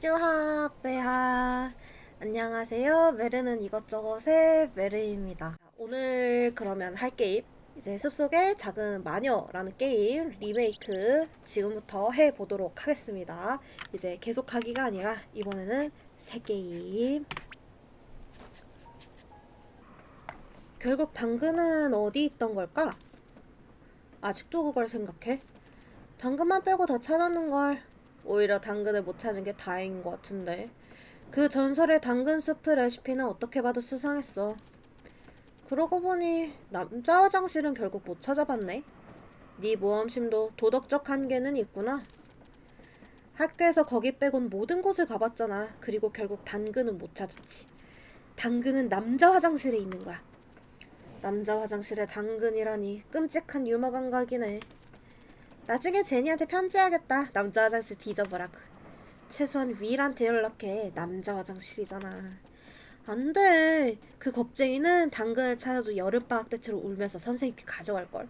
쭈하 빼하. 안녕하세요. 메르는 이것저것의 메르입니다. 오늘 그러면 할 게임, 이제 숲속의 작은 마녀라는 게임 리메이크 지금부터 해보도록 하겠습니다. 이제 계속하기가 아니라 이번에는 새 게임. 결국 당근은 어디 있던 걸까? 아직도 그걸 생각해? 당근만 빼고 다 찾았는 걸. 오히려 당근을 못 찾은 게 다행인 것 같은데. 그 전설의 당근 수프 레시피는 어떻게 봐도 수상했어. 그러고 보니 남자 화장실은 결국 못 찾아봤네. 네 모험심도 도덕적 한계는 있구나. 학교에서 거기 빼곤 모든 곳을 가봤잖아. 그리고 결국 당근은 못 찾았지. 당근은 남자 화장실에 있는 거야. 남자 화장실에 당근이라니 끔찍한 유머 감각이네. 나중에 제니한테 편지해야겠다. 남자 화장실 뒤져보라고. 최소한 윌한테 연락해. 남자 화장실이잖아. 안 돼. 그 겁쟁이는 당근을 찾아도 여름방학 때처럼 울면서 선생님께 가져갈걸.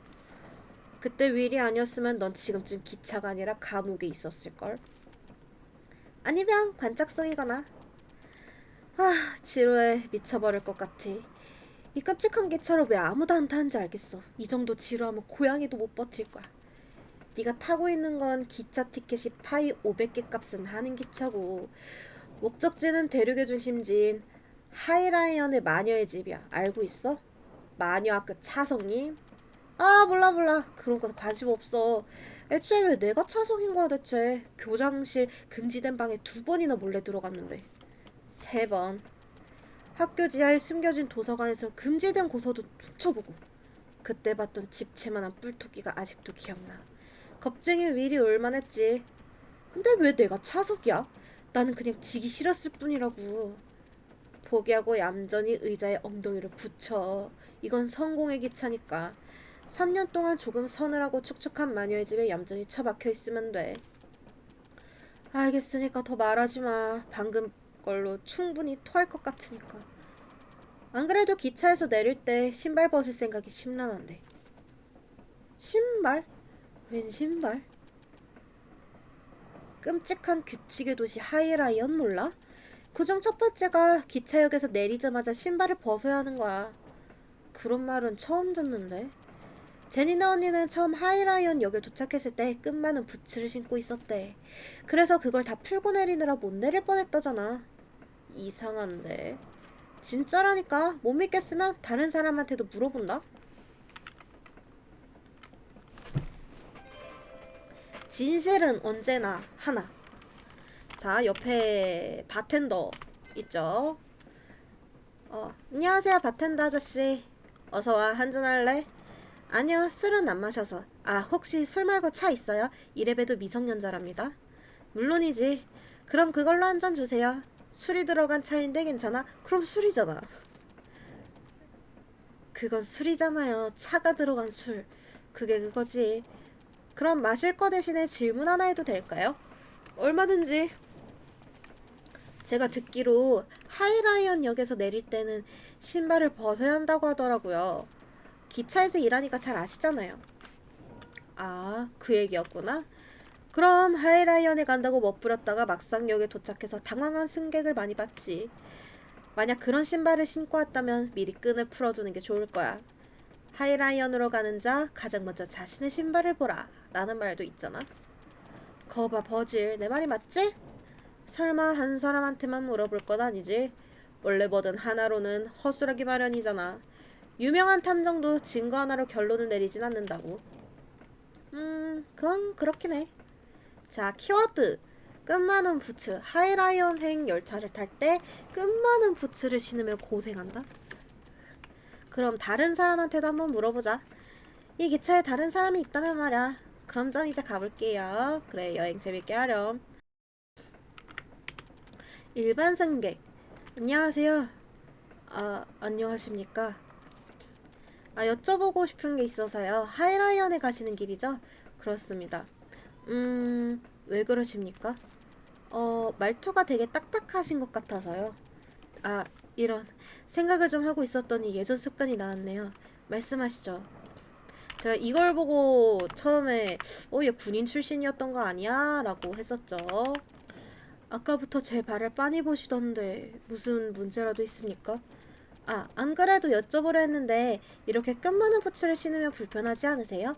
그때 윌이 아니었으면 넌 지금쯤 기차가 아니라 감옥에 있었을걸. 아니면 관짝성이거나. 아, 지루해. 미쳐버릴 것 같아. 이 끔찍한 기차를 왜 아무도 안 타는지 알겠어. 이 정도 지루하면 고양이도 못 버틸 거야. 네가 타고 있는 건 기차 티켓이 파이 500개 값은 하는 기차고, 목적지는 대륙의 중심지인 하이라이언의 마녀의 집이야. 알고 있어? 마녀학교 차성님? 아, 몰라 몰라. 그런 거 관심 없어. 애초에 왜 내가 차성인 거야 대체. 교장실 금지된 방에 2번이나 몰래 들어갔는데. 3번. 학교 지하에 숨겨진 도서관에서 금지된 고서도 훔쳐보고. 그때 봤던 집채만한 뿔토끼가 아직도 기억나. 겁쟁이 윌이 올만했지. 근데 왜 내가 차석이야? 나는 그냥 지기 싫었을 뿐이라고. 포기하고 얌전히 의자에 엉덩이를 붙여. 이건 성공의 기차니까. 3년 동안 조금 서늘하고 축축한 마녀의 집에 얌전히 처박혀 있으면 돼. 알겠으니까 더 말하지 마. 방금 걸로 충분히 토할 것 같으니까. 안 그래도 기차에서 내릴 때 신발 벗을 생각이 심란한데. 신발? 웬 신발? 끔찍한 규칙의 도시 하이라이언 몰라? 그중 첫 번째가 기차역에서 내리자마자 신발을 벗어야 하는 거야. 그런 말은 처음 듣는데. 제니네 언니는 처음 하이라이언 역에 도착했을 때 끝많은 부츠를 신고 있었대. 그래서 그걸 다 풀고 내리느라 못 내릴 뻔했다잖아. 이상한데. 진짜라니까. 못 믿겠으면 다른 사람한테도 물어본다. 진실은 언제나 하나. 자, 옆에 바텐더 있죠? 안녕하세요, 바텐더 아저씨. 어서와, 한잔할래? 아니요, 술은 안 마셔서. 아, 혹시 술 말고 차 있어요? 이래봬도 미성년자랍니다. 물론이지. 그럼 그걸로 한 잔 주세요. 술이 들어간 차인데 괜찮아? 그럼 술이잖아. 그건 술이잖아요. 차가 들어간 술. 그게 그거지. 그럼 마실 거 대신에 질문 하나 해도 될까요? 얼마든지. 제가 듣기로 하이라이언 역에서 내릴 때는 신발을 벗어야 한다고 하더라고요. 기차에서 일하니까 잘 아시잖아요. 아, 그 얘기였구나. 그럼 하이라이언에 간다고 멋부렸다가 막상 역에 도착해서 당황한 승객을 많이 봤지. 만약 그런 신발을 신고 왔다면 미리 끈을 풀어주는 게 좋을 거야. 하이라이언으로 가는 자 가장 먼저 자신의 신발을 보라 라는 말도 있잖아. 거봐 버질, 내 말이 맞지? 설마 한 사람한테만 물어볼 건 아니지? 원래 뭐든 하나로는 허술하기 마련이잖아. 유명한 탐정도 증거 하나로 결론을 내리진 않는다고. 그건 그렇긴 해. 자, 키워드. 끝많은 부츠. 하이라이언행 열차를 탈 때 끝많은 부츠를 신으면 고생한다? 그럼 다른 사람한테도 한번 물어보자. 이 기차에 다른 사람이 있다면 말야. 그럼 전 이제 가볼게요. 그래, 여행 재밌게 하렴. 일반 승객. 안녕하세요. 아, 안녕하십니까. 아, 여쭤보고 싶은 게 있어서요. 하이라이언에 가시는 길이죠? 그렇습니다. 왜 그러십니까? 말투가 되게 딱딱하신 것 같아서요. 아, 이런. 생각을 좀 하고 있었더니 예전 습관이 나왔네요. 말씀하시죠. 제가 이걸 보고 처음에, 얘 군인 출신이었던 거 아니야? 라고 했었죠. 아까부터 제 발을 빤히 보시던데 무슨 문제라도 있습니까? 아, 안 그래도 여쭤보려 했는데 이렇게 끈마는 부츠를 신으면 불편하지 않으세요?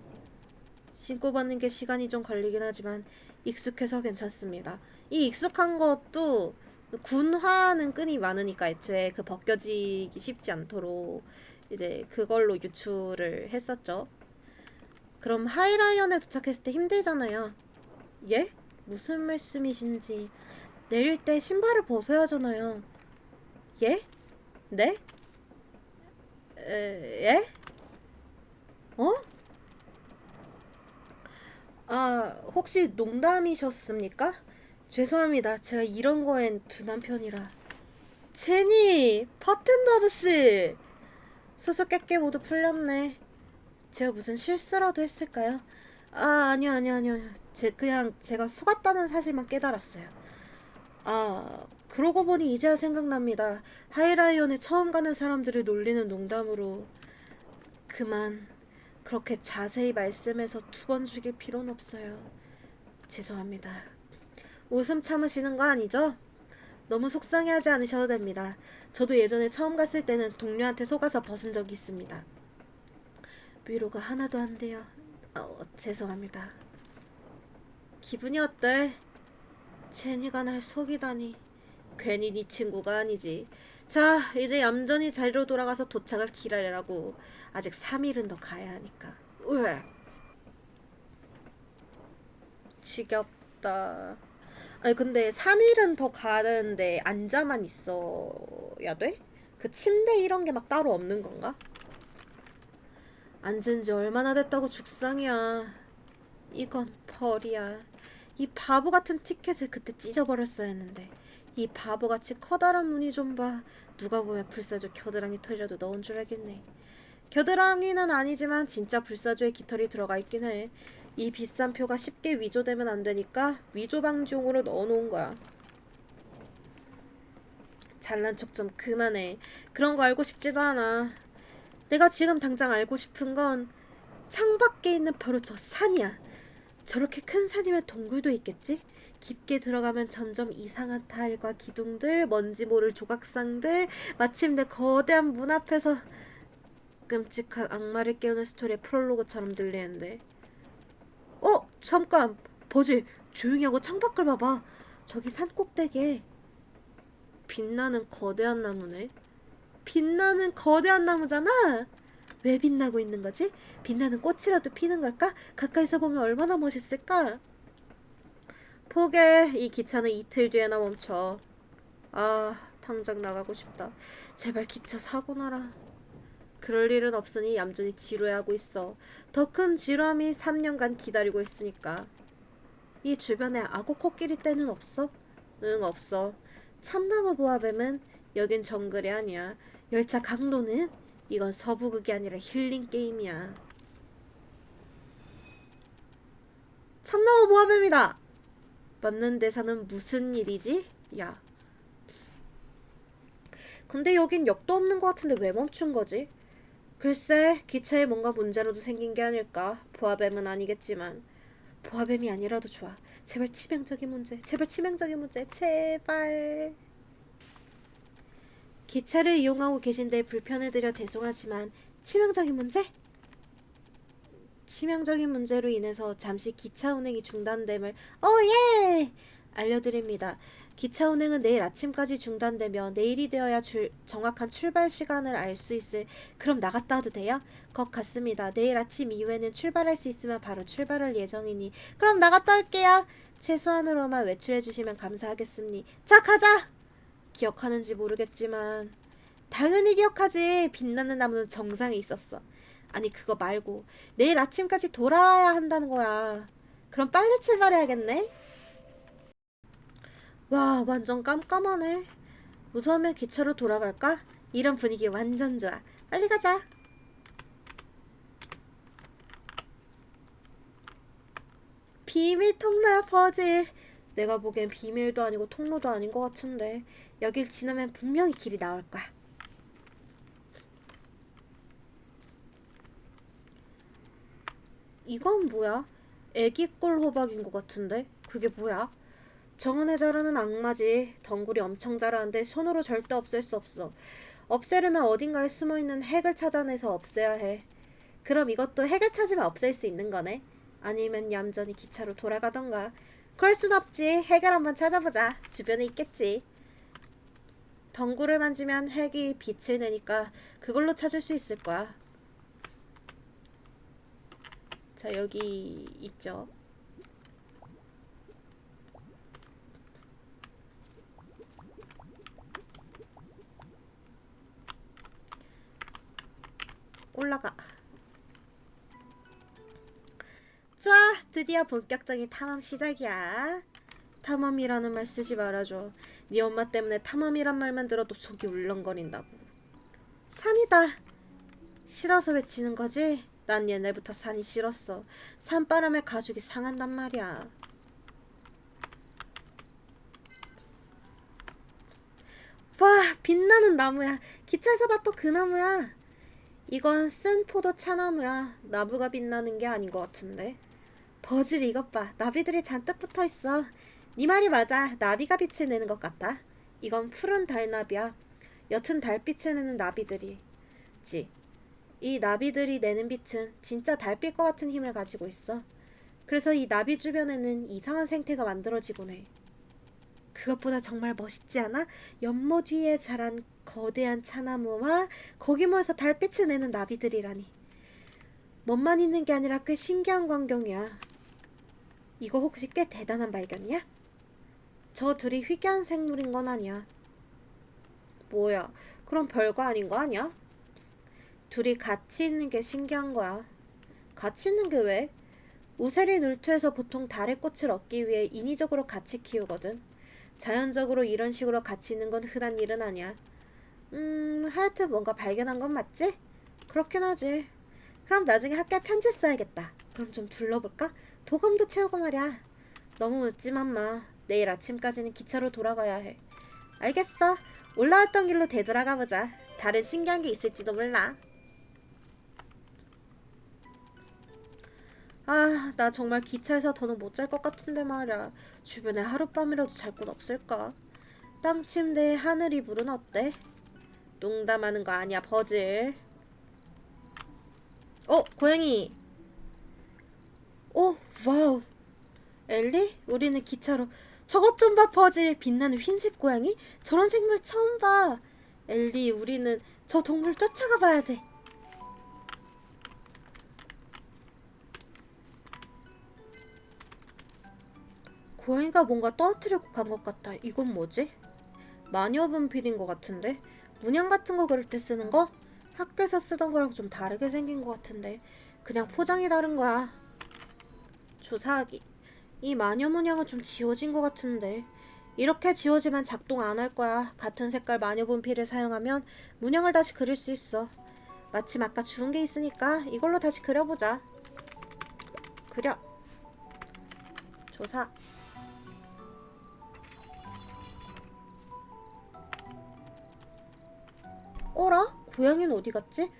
신고 받는 게 시간이 좀 걸리긴 하지만 익숙해서 괜찮습니다. 이 익숙한 것도 군화는 끈이 많으니까 애초에 그 벗겨지기 쉽지 않도록 이제 그걸로 유출을 했었죠. 그럼 하이라이언에 도착했을 때 힘들잖아요. 예? 무슨 말씀이신지. 내릴 때 신발을 벗어야 하잖아요. 예? 네? 예? 어? 아, 혹시 농담이셨습니까? 죄송합니다. 제가 이런 거엔 둔한 편이라. 제니! 바텐더 아저씨! 수수께끼 모두 풀렸네. 제가 무슨 실수라도 했을까요? 아, 아니요. 그냥 제가 속았다는 사실만 깨달았어요. 아, 그러고 보니 이제야 생각납니다. 하이라이온에 처음 가는 사람들을 놀리는 농담으로 그만 그렇게 자세히 말씀해서 두 번 죽일 필요는 없어요. 죄송합니다. 웃음 참으시는 거 아니죠? 너무 속상해하지 않으셔도 됩니다. 저도 예전에 처음 갔을 때는 동료한테 속아서 벗은 적이 있습니다. 위로가 하나도 안 돼요. 죄송합니다. 기분이 어때? 제니가 날 속이다니. 괜히 네 친구가 아니지. 자, 이제 얌전히 자리로 돌아가서 도착을 기다리라고. 아직 3일은 더 가야 하니까. 으, 지겹다. 아니 근데 3일은 더 가는데 앉아만 있어야 돼? 그 침대 이런 게 막 따로 없는 건가? 앉은 지 얼마나 됐다고 죽상이야. 이건 벌이야. 이 바보 같은 티켓을 그때 찢어버렸어야 했는데. 이 바보같이 커다란 문이 좀 봐. 누가 보면 불사조 겨드랑이 털이라도 넣은 줄 알겠네. 겨드랑이는 아니지만 진짜 불사조의 깃털이 들어가 있긴 해. 이 비싼 표가 쉽게 위조되면 안 되니까 위조 방지용으로 넣어놓은 거야. 잘난 척 좀 그만해. 그런 거 알고 싶지도 않아. 내가 지금 당장 알고 싶은 건 창밖에 있는 바로 저 산이야. 저렇게 큰 산이면 동굴도 있겠지? 깊게 들어가면 점점 이상한 타일과 기둥들, 먼지 모를 조각상들, 마침내 거대한 문 앞에서 끔찍한 악마를 깨우는 스토리의 프롤로그처럼 들리는데. 잠깐! 버질, 조용히 하고 창밖을 봐봐. 저기 산 꼭대기에 빛나는 거대한 나무네. 빛나는 거대한 나무잖아? 왜 빛나고 있는 거지? 빛나는 꽃이라도 피는 걸까? 가까이서 보면 얼마나 멋있을까? 포기해. 이 기차는 이틀 뒤에나 멈춰. 아, 당장 나가고 싶다. 제발 기차 사고 나라. 그럴 일은 없으니 얌전히 지루해하고 있어. 더 큰 지루함이 3년간 기다리고 있으니까. 이 주변에 악어 코끼리 떼는 없어? 응, 없어. 참나무 보아뱀은 여긴 정글이 아니야. 열차 강도는 이건 서부극이 아니라 힐링 게임이야. 참나무 보아뱀이다. 맞는 대사는 무슨 일이지? 야. 근데 여긴 역도 없는 것 같은데 왜 멈춘 거지? 글쎄, 기차에 뭔가 문제라도 생긴 게 아닐까. 보아뱀은 아니겠지만. 보아뱀이 아니라도 좋아. 제발 치명적인 문제. 제발 치명적인 문제. 제발. 기차를 이용하고 계신 데 불편을 드려 죄송하지만 치명적인 문제? 치명적인 문제로 인해서 잠시 기차 운행이 중단됨을 예! 알려드립니다. 기차 운행은 내일 아침까지 중단되며 내일이 되어야 정확한 출발 시간을 알 수 있을. 그럼 나갔다 와도 돼요? 것 같습니다. 내일 아침 이후에는 출발할 수 있으면 바로 출발할 예정이니 그럼 나갔다 올게요. 최소한으로만 외출해 주시면 감사하겠습니다. 자, 가자! 기억하는지 모르겠지만 당연히 기억하지. 빛나는 나무는 정상에 있었어. 아니 그거 말고 내일 아침까지 돌아와야 한다는 거야. 그럼 빨리 출발해야겠네. 와, 완전 깜깜하네. 무서우면 기차로 돌아갈까? 이런 분위기 완전 좋아. 빨리 가자. 비밀 통로야, 버질. 내가 보기엔 비밀도 아니고 통로도 아닌 것 같은데 여길 지나면 분명히 길이 나올 거야. 이건 뭐야? 애기 꿀 호박인 것 같은데? 그게 뭐야? 정은혜 잘하는 악마지. 덩굴이 엄청 잘하는데 손으로 절대 없앨 수 없어. 없애려면 어딘가에 숨어있는 핵을 찾아내서 없애야 해. 그럼 이것도 핵을 찾으면 없앨 수 있는 거네? 아니면 얌전히 기차로 돌아가던가. 그럴 순 없지. 핵을 한번 찾아보자. 주변에 있겠지. 덩굴을 만지면 핵이 빛을 내니까 그걸로 찾을 수 있을 거야. 자, 여기 있죠. 올라가. 좋아, 드디어 본격적인 탐험 시작이야. 탐험이라는 말 쓰지 말아줘. 네 엄마 때문에 탐험이란 말만 들어도 속이 울렁거린다고. 산이다. 싫어서 외치는 거지? 난 옛날부터 산이 싫었어. 산바람에 가죽이 상한단 말이야. 와, 빛나는 나무야. 기차에서 봤던 그 나무야. 이건 쓴 포도 차나무야. 나무가 빛나는 게 아닌 것 같은데. 버질 이것 봐. 나비들이 잔뜩 붙어있어. 네 말이 맞아. 나비가 빛을 내는 것 같아. 이건 푸른 달나비야. 옅은 달빛을 내는 나비들이지. 이 나비들이 내는 빛은 진짜 달빛 것 같은 힘을 가지고 있어. 그래서 이 나비 주변에는 이상한 생태가 만들어지곤 해. 그것보다 정말 멋있지 않아? 연못 위에 자란 거대한 차나무와 거기 모여서 달빛을 내는 나비들이라니. 멋만 있는 게 아니라 꽤 신기한 광경이야. 이거 혹시 꽤 대단한 발견이야? 저 둘이 희귀한 생물인 건 아니야. 뭐야, 그럼 별거 아닌 거 아니야? 둘이 같이 있는 게 신기한 거야. 같이 있는 게 왜? 우세리 눌투에서 보통 달의 꽃을 얻기 위해 인위적으로 같이 키우거든. 자연적으로 이런 식으로 같이 있는 건 흔한 일은 아니야. 하여튼 뭔가 발견한 건 맞지? 그렇긴 하지. 그럼 나중에 학교에 편지 써야겠다. 그럼 좀 둘러볼까? 도감도 채우고 말이야. 너무 늦지만 마. 내일 아침까지는 기차로 돌아가야 해. 알겠어. 올라왔던 길로 되돌아가 보자. 다른 신기한 게 있을지도 몰라. 아, 나 정말 기차에서 더는 못 잘 것 같은데 말이야. 주변에 하룻밤이라도 잘 곳 없을까? 땅 침대에 하늘이 물은 어때? 농담하는 거 아니야, 버질. 고양이. 와우. 엘리? 우리는 기차로. 저것 좀 봐, 버질. 빛나는 흰색 고양이? 저런 생물 처음 봐. 엘리, 우리는 저 동물 쫓아가 봐야 돼. 고양이가 뭔가 떨어뜨리고 간 것 같아. 이건 뭐지? 마녀분필인 것 같은데? 문양 같은 거 그릴 때 쓰는 거? 학교에서 쓰던 거랑 좀 다르게 생긴 것 같은데. 그냥 포장이 다른 거야. 조사하기. 이 마녀 문양은 좀 지워진 것 같은데. 이렇게 지워지면 작동 안 할 거야. 같은 색깔 마녀 분필을 사용하면 문양을 다시 그릴 수 있어. 마침 아까 주운 게 있으니까 이걸로 다시 그려보자. 그려. 조사. 어라? 고양이는 어디 갔지?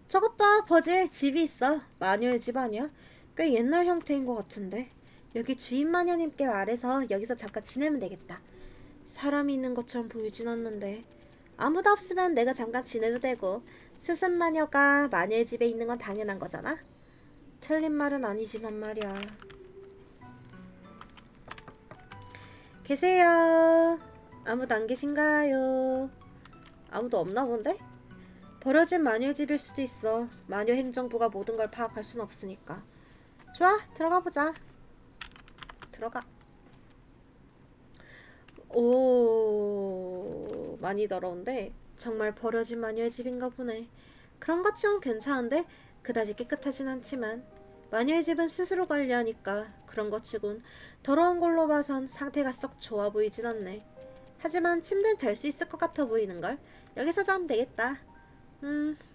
저것 봐, 버질. 집이 있어. 마녀의 집 아니야? 꽤 옛날 형태인 것 같은데. 여기 주인 마녀님께 말해서 여기서 잠깐 지내면 되겠다. 사람이 있는 것처럼 보이진 않는데. 아무도 없으면 내가 잠깐 지내도 되고. 수습 마녀가 마녀의 집에 있는 건 당연한 거잖아. 틀린 말은 아니지만 말이야. 계세요? 아무도 안 계신가요? 아무도 없나 본데? 버려진 마녀의 집일 수도 있어. 마녀 행정부가 모든 걸 파악할 순 없으니까. 좋아, 들어가 보자. 들어가. 오, 많이 더러운데 정말 버려진 마녀의 집인가 보네. 그런 것 치곤 괜찮은데 그다지 깨끗하진 않지만 마녀의 집은 스스로 관리하니까 그런 것 치곤 더러운 걸로 봐선 상태가 썩 좋아 보이진 않네. 하지만 침대는 잘 수 있을 것 같아 보이는걸. 여기서 자면 되겠다.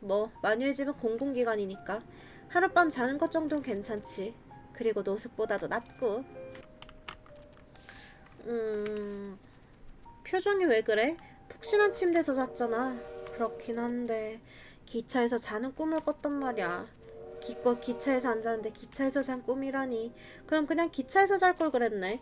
뭐 마녀의 집은 공공기관이니까 하룻밤 자는 것 정도는 괜찮지. 그리고 노숙보다도 낫고. 표정이 왜 그래? 푹신한 침대에서 잤잖아. 그렇긴 한데 기차에서 자는 꿈을 꿨단 말이야. 기껏 기차에서 안 자는데 기차에서 잔 꿈이라니. 그럼 그냥 기차에서 잘 걸 그랬네.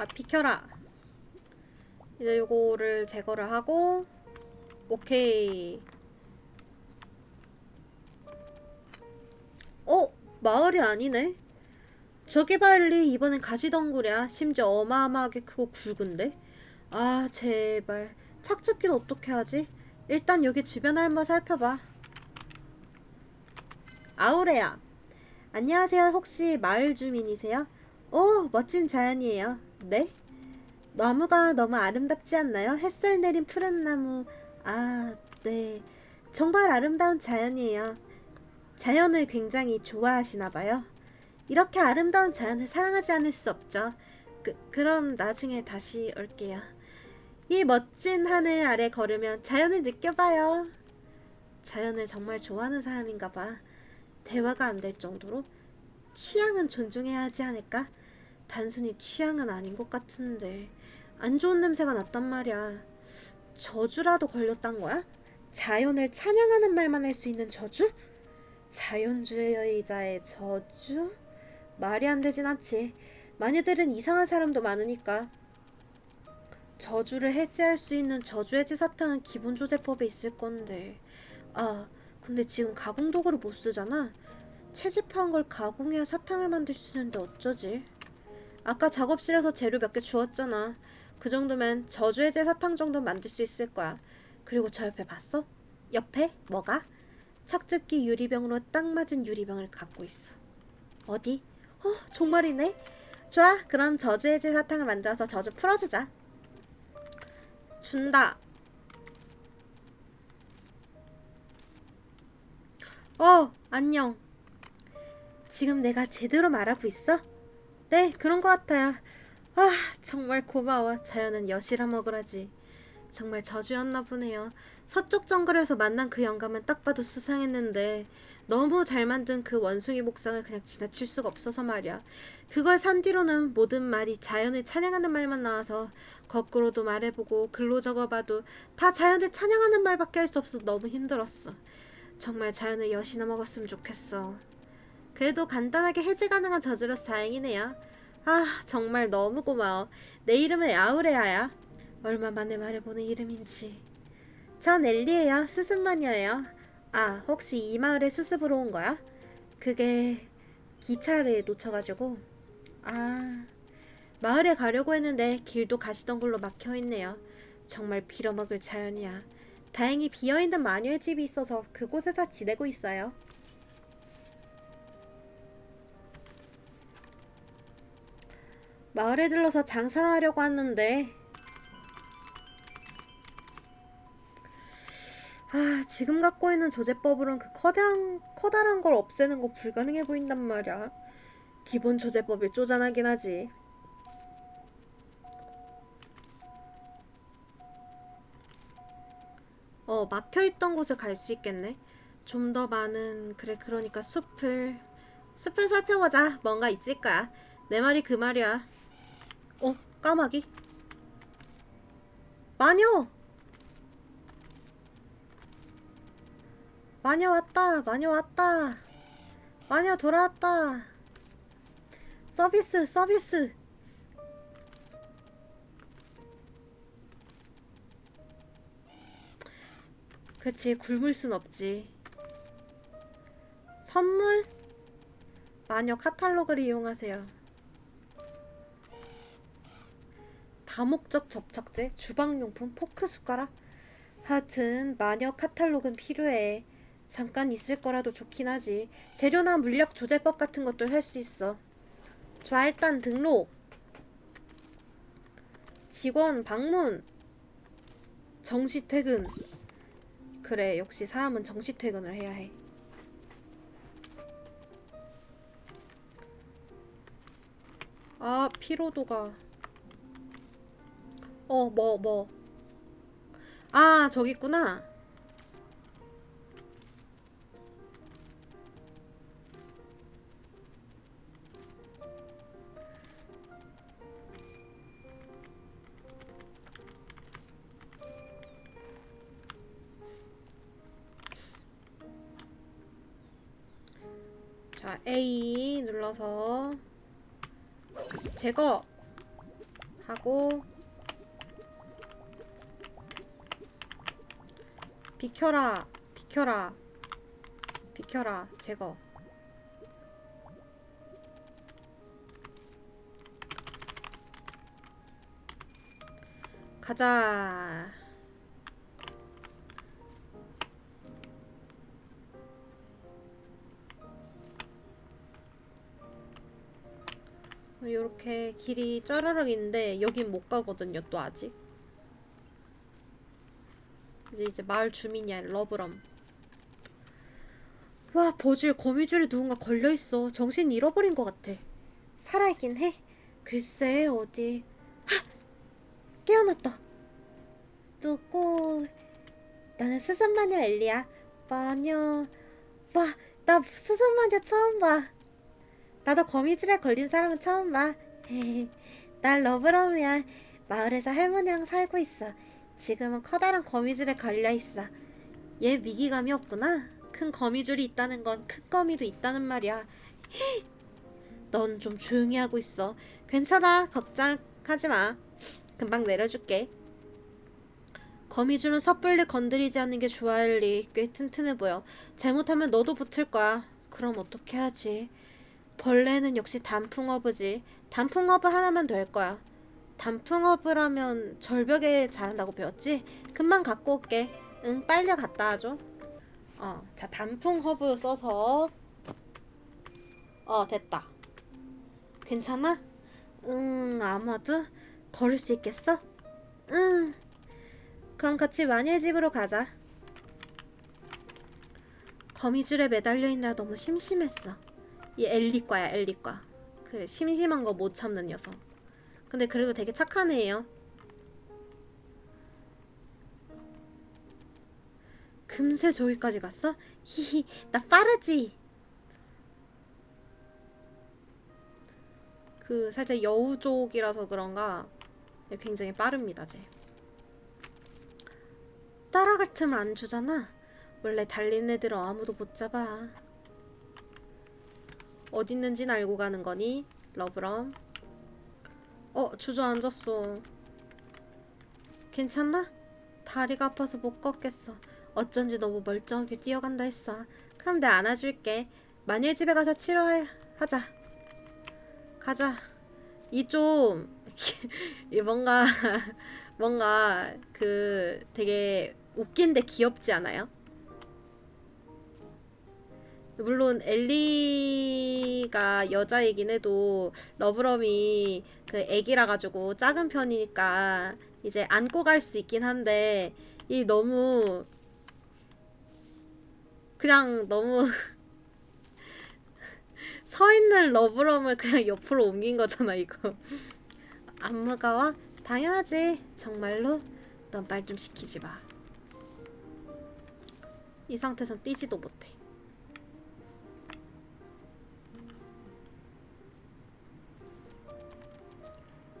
아, 비켜라. 이제 요거를 제거를 하고, 오케이. 마을이 아니네. 저기 빨리 이번엔 가시덩굴이야. 심지어 어마어마하게 크고 굵은데. 아, 제발. 착즙기는 어떻게 하지? 일단 여기 주변 한번 살펴봐. 아우레야. 안녕하세요. 혹시 마을 주민이세요? 오, 멋진 자연이에요. 네? 나무가 너무 아름답지 않나요? 햇살 내린 푸른 나무. 아, 네. 정말 아름다운 자연이에요. 자연을 굉장히 좋아하시나 봐요. 이렇게 아름다운 자연을 사랑하지 않을 수 없죠. 그럼 나중에 다시 올게요. 이 멋진 하늘 아래 걸으면 자연을 느껴봐요. 자연을 정말 좋아하는 사람인가 봐. 대화가 안 될 정도로 취향은 존중해야 하지 않을까? 단순히 취향은 아닌 것 같은데 안 좋은 냄새가 났단 말이야. 저주라도 걸렸단 거야? 자연을 찬양하는 말만 할 수 있는 저주? 자연주의자의 저주? 말이 안 되진 않지. 많이들은 이상한 사람도 많으니까. 저주를 해제할 수 있는 저주 해제 사탕은 기본 조제법에 있을 건데. 아, 근데 지금 가공 도구를 못 쓰잖아. 채집한 걸 가공해야 사탕을 만들 수 있는데 어쩌지? 아까 작업실에서 재료 몇 개 주웠잖아. 그 정도면 저주 해제 사탕 정도 만들 수 있을 거야. 그리고 저 옆에 봤어? 옆에? 뭐가? 척즙기 유리병으로 딱 맞은 유리병을 갖고 있어. 어디? 정말이네. 좋아, 그럼 저주 해제 사탕을 만들어서 저주 풀어주자. 준다. 안녕. 지금 내가 제대로 말하고 있어? 네, 그런 것 같아요. 아, 정말 고마워. 자연은 여시라 먹으라지. 정말 저주였나 보네요. 서쪽 정글에서 만난 그 영감은 딱 봐도 수상했는데 너무 잘 만든 그 원숭이 목상을 그냥 지나칠 수가 없어서 말이야. 그걸 산 뒤로는 모든 말이 자연을 찬양하는 말만 나와서 거꾸로도 말해보고 글로 적어봐도 다 자연을 찬양하는 말밖에 할 수 없어 너무 힘들었어. 정말 자연을 여시나 먹었으면 좋겠어. 그래도 간단하게 해제 가능한 저주라서 다행이네요. 아, 정말 너무 고마워. 내 이름은 아우레아야. 얼마 만에 말해보는 이름인지. 전 엘리예요. 수습마녀예요. 아, 혹시 이 마을에 수습으로 온 거야? 그게 기차를 놓쳐가지고. 아, 마을에 가려고 했는데 길도 가시던 길로 막혀있네요. 정말 빌어먹을 자연이야. 다행히 비어있는 마녀의 집이 있어서 그곳에서 지내고 있어요. 마을에 들러서 장사하려고 하는데 지금 갖고 있는 조제법으론 그 커다란 걸 없애는 거 불가능해 보인단 말이야. 기본 조제법이 쪼잔하긴 하지. 막혀있던 곳에 갈 수 있겠네. 좀 더 많은, 그래, 그러니까 숲을 살펴보자. 뭔가 있을 거야. 내 말이 그 말이야. 까마귀. 마녀! 마녀 왔다. 마녀 왔다. 마녀 돌아왔다. 서비스, 서비스. 그치, 굶을 순 없지. 선물? 마녀 카탈로그를 이용하세요. 다목적 접착제, 주방용품, 포크, 숟가락? 하여튼 마녀 카탈로그는 필요해. 잠깐 있을 거라도 좋긴 하지. 재료나 물력 조제법 같은 것도 할 수 있어. 좋아, 일단 등록. 직원 방문. 정시 퇴근. 그래, 역시 사람은 정시 퇴근을 해야 해. 아, 피로도가. 뭐. 아, 저기 있구나. 자, A 눌러서 제거. 하고 비켜라 비켜라 비켜라 제거. 가자. 요렇게 길이 쫘르륵 있는데 여긴 못 가거든요 또 아직. 이제 마을 주민이야 러브럼. 와 버즈에 거미줄에 누군가 걸려있어. 정신 잃어버린 것 같아. 살아있긴 해? 글쎄 어디. 깨어났다. 누구? 나는 수선마녀 엘리야. 마녀. 와, 나 수선마녀 처음 봐. 나도 거미줄에 걸린 사람은 처음 봐. 날 러브럼이야. 마을에서 할머니랑 살고 있어. 지금은 커다란 거미줄에 걸려있어. 얘 위기감이 없구나. 큰 거미줄이 있다는 건 큰 거미도 있다는 말이야. 넌 좀 조용히 하고 있어. 괜찮아. 걱정하지 마. 금방 내려줄게. 거미줄은 섣불리 건드리지 않는 게 좋아 엘리. 꽤 튼튼해 보여. 잘못하면 너도 붙을 거야. 그럼 어떻게 하지? 벌레는 역시 단풍어브지. 단풍어브 하나면 될 거야. 단풍어브라면 절벽에 자란다고 배웠지? 금방 갖고 올게. 응, 빨리 갖다 와줘. 자 단풍허브 써서 됐다. 괜찮아? 응, 아마도 걸을 수 있겠어? 응. 그럼 같이 마녀의 집으로 가자. 거미줄에 매달려 있느라 너무 심심했어. 이 엘리과야 엘리과. 그 심심한 거 못 참는 녀석. 근데 그래도 되게 착한 애예요. 금세 저기까지 갔어? 히히, 나 빠르지? 그 살짝 여우족이라서 그런가 굉장히 빠릅니다 쟤. 따라갈 틈을 안 주잖아. 원래 달리는 애들은 아무도 못 잡아. 어디 있는지는 알고 가는 거니? 러브럼. 주저앉았어. 괜찮나? 다리가 아파서 못 걷겠어. 어쩐지 너무 멀쩡하게 뛰어간다 했어. 그럼 내가 안아줄게. 마녀의 집에 가서 치료하자. 가자. 이 좀 이 뭔가 그 되게 웃긴데 귀엽지 않아요? 물론 엘리가 여자이긴 해도 러브럼이 그 애기라 가지고 작은 편이니까 이제 안고 갈 수 있긴 한데 이 너무 그냥 너무 서 있는 러브럼을 그냥 옆으로 옮긴 거잖아 이거. 안 무거워? 당연하지. 정말로? 넌 말 좀 시키지 마. 이 상태선 뛰지도 못해.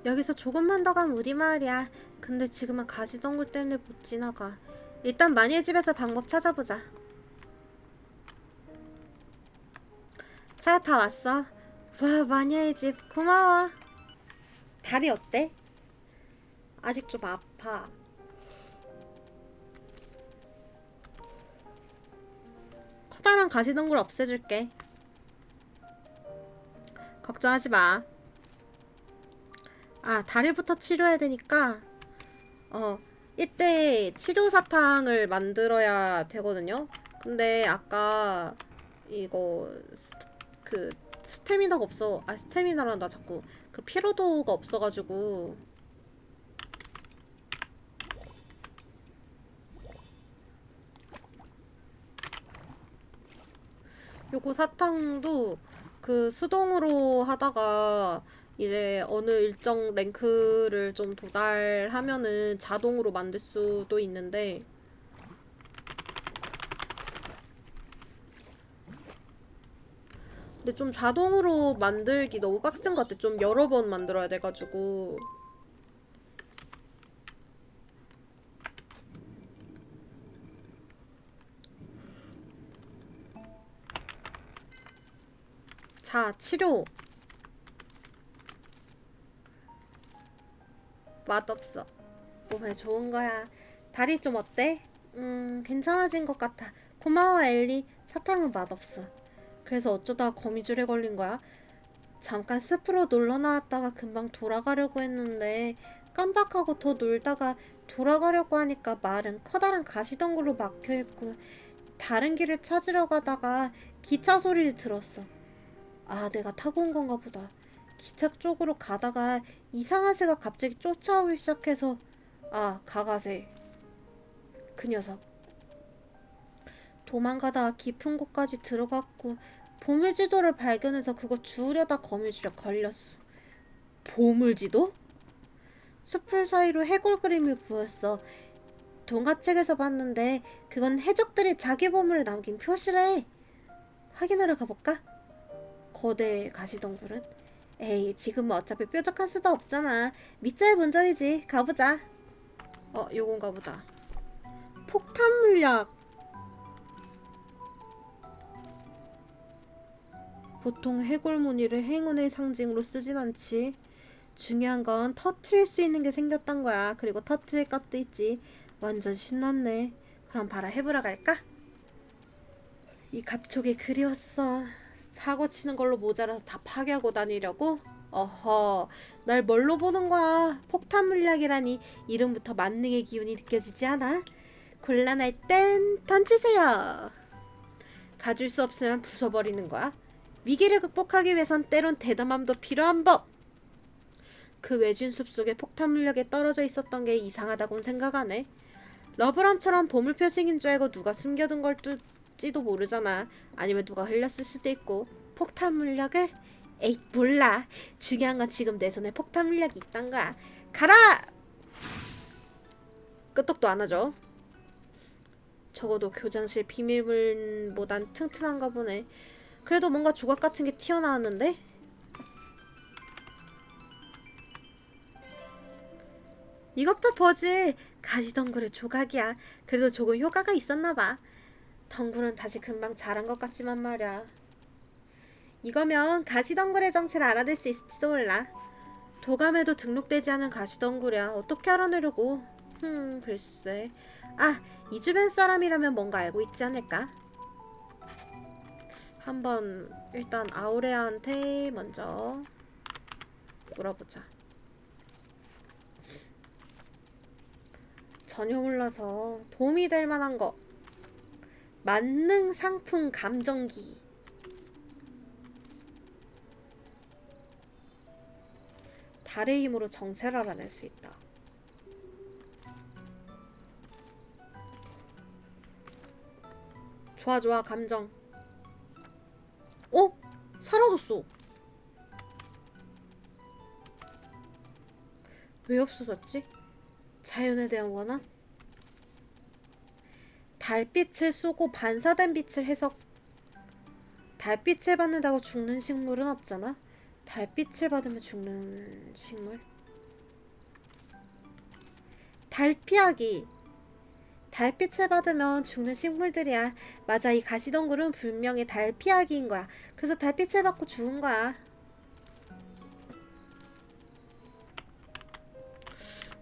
여기서 조금만 더 가면 우리 마을이야. 근데 지금은 가시덩굴 때문에 못 지나가. 일단 마니의 집에서 방법 찾아보자. 자, 다 왔어. 와, 마녀의 집 고마워. 다리 어때? 아직 좀 아파. 커다란 가시덩굴 없애줄게. 걱정하지 마. 다리부터 치료해야 되니까 이때 치료 사탕을 만들어야 되거든요. 근데 아까 이거 그 스태미나가 없어. 스태미나란다 자꾸. 그 피로도가 없어가지고 요거 사탕도 그 수동으로 하다가 이제 어느 일정 랭크를 좀 도달하면은 자동으로 만들 수도 있는데 근데 좀 자동으로 만들기 너무 빡센 것 같아. 좀 여러 번 만들어야 돼가지고 자 치료 맛없어. 몸에 좋은 거야. 다리 좀 어때? 괜찮아진 것 같아. 고마워, 엘리. 사탕은 맛없어. 그래서 어쩌다 거미줄에 걸린 거야? 잠깐 숲으로 놀러 나왔다가 금방 돌아가려고 했는데 깜빡하고 더 놀다가 돌아가려고 하니까 말은 커다란 가시덩굴로 막혀있고 다른 길을 찾으러 가다가 기차 소리를 들었어. 아, 내가 타고 온 건가 보다. 기차 쪽으로 가다가 이상한 새가 갑자기 쫓아오기 시작해서 아, 가가새. 그 녀석. 도망가다가 깊은 곳까지 들어갔고 보물지도를 발견해서 그거 주우려다 거미줄에 걸렸어. 보물지도? 숲풀 사이로 해골 그림이 보였어. 동화책에서 봤는데 그건 해적들이 자기 보물을 남긴 표시래. 확인하러 가볼까? 거대 가시덩굴은? 에이, 지금은 어차피 뾰족한 수도 없잖아. 밑자의 본전이지. 가보자. 요건가 보다. 폭탄 물약. 보통 해골 무늬를 행운의 상징으로 쓰진 않지. 중요한 건 터트릴 수 있는 게 생겼단 거야. 그리고 터트릴 것도 있지. 완전 신났네. 그럼 바로 해보러 갈까? 이 갑촉이 그리웠어. 사고 치는 걸로 모자라서 다 파괴하고 다니려고? 어허, 날 뭘로 보는 거야? 폭탄 물약이라니 이름부터 만능의 기운이 느껴지지 않아? 곤란할 땐 던지세요. 가질 수 없으면 부숴버리는 거야. 위기를 극복하기 위해선 때론 대담함도 필요한 법. 그 외진 숲속에 폭탄 물약에 떨어져 있었던 게 이상하다곤 생각하네. 러브람처럼 보물 표식인 줄 알고 누가 숨겨둔 걸지도 모르잖아. 아니면 누가 흘렸을 수도 있고. 폭탄 물약을? 에이, 몰라. 중요한 건 지금 내 손에 폭탄 물약이 있단 거야. 가라! 끄떡도 안 하죠. 적어도 교장실 비밀문보단 튼튼한가 보네. 그래도 뭔가 조각 같은 게 튀어나왔는데? 이것 봐, 버즈. 가시덩굴의 조각이야. 그래도 조금 효과가 있었나봐. 덩굴은 다시 금방 자란 것 같지만 말이야. 이거면 가시덩굴의 정체를 알아낼 수 있을지도 몰라. 도감에도 등록되지 않은 가시덩굴이야. 어떻게 알아내려고? 글쎄. 아, 이 주변 사람이라면 뭔가 알고 있지 않을까? 한번 일단 아우레아한테 먼저 물어보자. 전혀 몰라서 도움이 될 만한 거. 만능 상품 감정기. 달의 힘으로 정체를 알아낼 수 있다. 좋아, 좋아. 감정. 사라졌어. 왜 없어졌지? 자연에 대한 원한? 달빛을 쏘고 반사된 빛을 해석. 달빛을 받는다고 죽는 식물은 없잖아. 달빛을 받으면 죽는 식물? 달피하기. 달빛을 받으면 죽는 식물들이야. 맞아, 이 가시덩굴은 분명히 달피하기인 거야. 그래서 달빛을 받고 죽은 거야.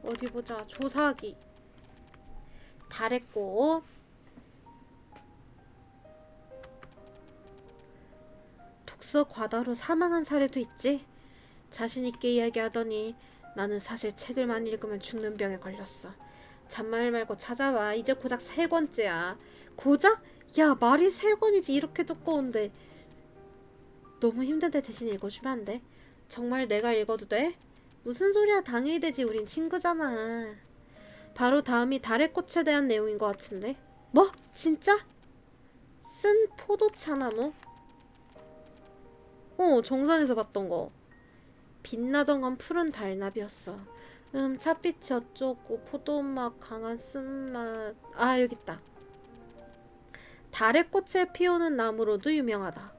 어디 보자. 조사하기. 달의 꽃. 독서 과다로 사망한 사례도 있지. 자신있게 이야기하더니 나는 사실 책을 많이 읽으면 죽는 병에 걸렸어. 잔말 말고 찾아와. 이제 고작 3권째야. 고작? 야, 말이 3권이지. 이렇게 두꺼운데. 너무 힘든데 대신 읽어주면 안 돼? 정말 내가 읽어도 돼? 무슨 소리야. 당연히 되지. 우린 친구잖아. 바로 다음이 달의 꽃에 대한 내용인 것 같은데. 뭐? 진짜? 쓴 포도차나무? 정상에서 봤던 거. 빛나던 건 푸른 달나비였어. 찻빛이 어쩌고 포도맛 강한 쓴맛. 아, 여기 있다. 달의 꽃을 피우는 나무로도 유명하다.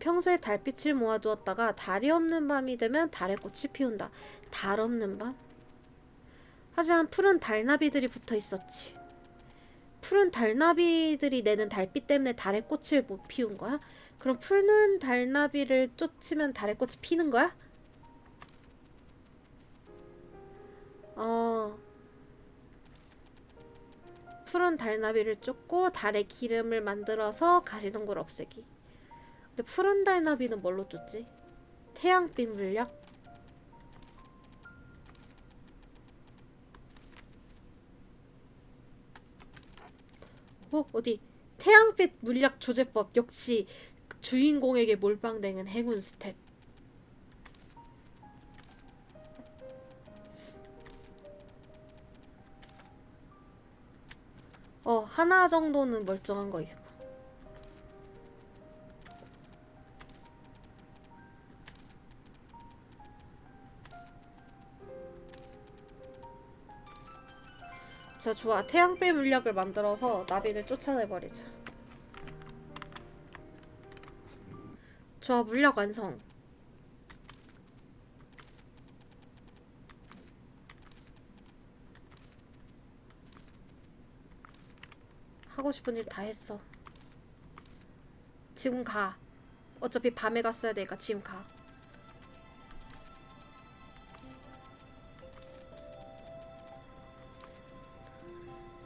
평소에 달빛을 모아두었다가 달이 없는 밤이 되면 달의 꽃이 피운다. 달 없는 밤? 하지만 푸른 달나비들이 붙어 있었지. 푸른 달나비들이 내는 달빛 때문에 달의 꽃을 못 피운 거야? 그럼 푸른 달나비를 쫓으면 달의 꽃이 피는 거야? 어, 푸른 달나비를 쫓고 달의 기름을 만들어서 가시덤불 없애기. 근데 푸른 달나비는 뭘로 쫓지? 태양빛 물약? 어디? 태양빛 물약 조제법 역시 주인공에게 몰빵되는 행운 스탯. 하나 정도는 멀쩡한 거 있고. 자, 좋아. 태양빛 물약을 만들어서 나비를 쫓아내버리자. 좋아, 물약 완성. 하고 싶은 일 다 했어. 지금 가. 어차피 밤에 갔어야 되니까 지금 가.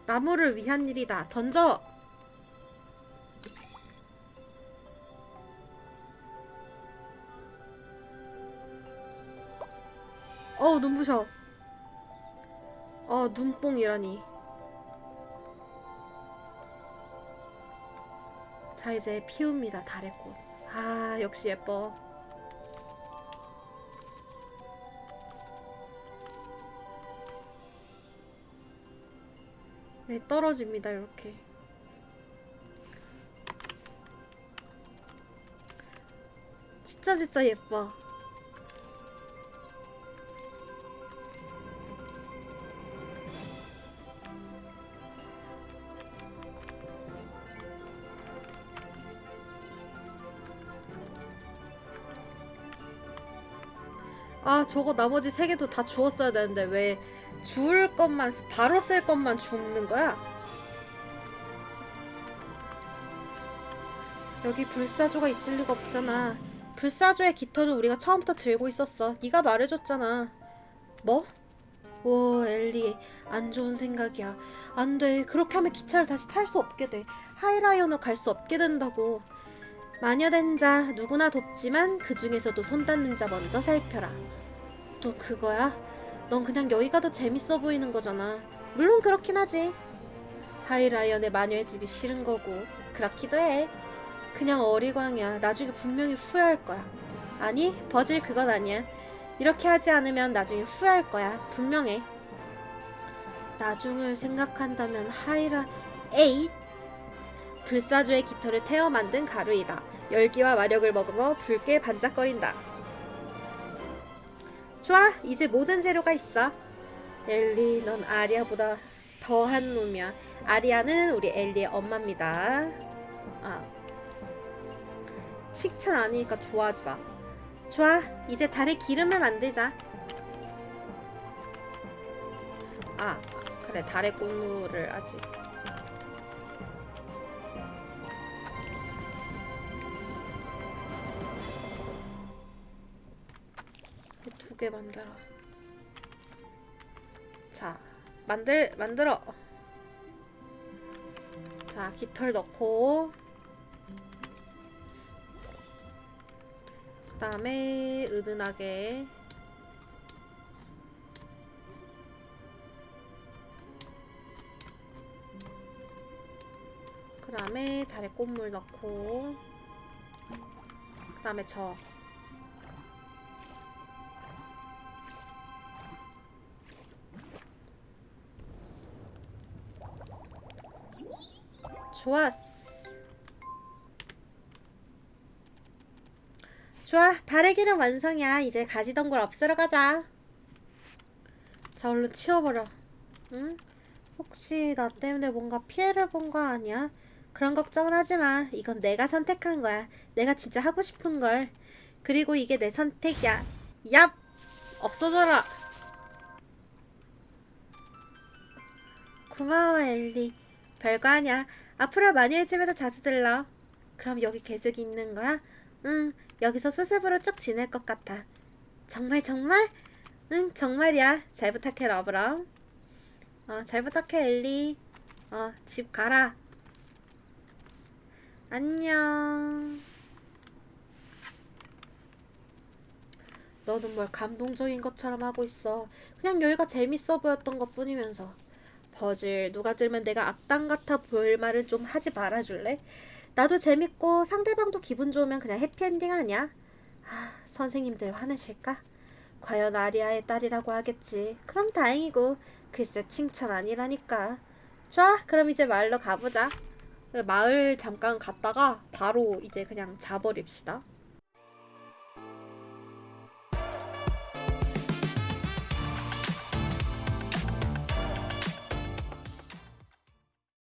나무를 위한 일이다. 던져! 눈부셔. 눈뽕이라니. 자, 이제 피웁니다. 달의 꽃. 아, 역시 예뻐. 네, 떨어집니다. 이렇게. 진짜 예뻐. 아, 저거 나머지 3개도 다 주웠어야 되는데 왜 주울 것만, 바로 쓸 것만 줍는 거야? 여기 불사조가 있을 리가 없잖아. 불사조의 깃털을 우리가 처음부터 들고 있었어. 네가 말해줬잖아. 뭐? 오, 엘리, 안 좋은 생각이야. 안 돼. 그렇게 하면 기차를 다시 탈 수 없게 돼. 하이라이온으로 갈 수 없게 된다고. 마녀된 자, 누구나 돕지만 그 중에서도 손 닿는 자 먼저 살펴라. 또 그거야? 넌 그냥 여기가 더 재밌어 보이는 거잖아. 물론 그렇긴 하지. 하이라이언의 마녀의 집이 싫은 거고 그렇기도 해. 그냥 어리광이야. 나중에 분명히 후회할 거야. 아니, 버질 그건 아니야. 이렇게 하지 않으면 나중에 후회할 거야. 분명해. 나중을 생각한다면 에잇! 불사조의 깃털을 태워 만든 가루이다. 열기와 마력을 머금어 붉게 반짝거린다. 좋아, 이제 모든 재료가 있어. 엘리, 넌 아리아보다 더한 놈이야. 아리아는 우리 엘리의 엄마입니다. 칭찬 아니니까 좋아하지 마. 좋아, 이제 달의 기름을 만들자. 그래, 달의 꽃물을 아직. 두 개 만들어. 자, 만들어. 자, 깃털 넣고. 그 다음에 은은하게. 그 다음에 달에 꽃물 넣고. 그 다음에 좋았어. 좋아, 달의 기름 완성이야. 이제 가지던굴 없애러 가자. 자, 얼른 치워버려. 응? 혹시 나 때문에 뭔가 피해를 본 거 아니야? 그런 걱정은 하지 마. 이건 내가 선택한 거야. 내가 진짜 하고 싶은 걸. 그리고 이게 내 선택이야. 얍! 없어져라. 고마워, 엘리. 별거 아니야. 앞으로 마녀의 집에도 자주 들러. 그럼 여기 계속 있는 거야? 응, 여기서 수습으로 쭉 지낼 것 같아. 정말? 응, 정말이야. 잘 부탁해, 러브럼. 잘 부탁해, 엘리. 집 가라. 안녕. 너는 뭘 감동적인 것처럼 하고 있어. 그냥 여기가 재밌어 보였던 것 뿐이면서. 버즐, 누가 들면 내가 악당 같아 보일 말은 좀 하지 말아줄래? 나도 재밌고 상대방도 기분 좋으면 그냥 해피엔딩 아니야? 선생님들 화내실까? 과연 아리아의 딸이라고 하겠지. 그럼 다행이고. 글쎄 칭찬 아니라니까. 좋아, 그럼 이제 마을로 가보자. 마을 잠깐 갔다가 바로 이제 그냥 자버립시다.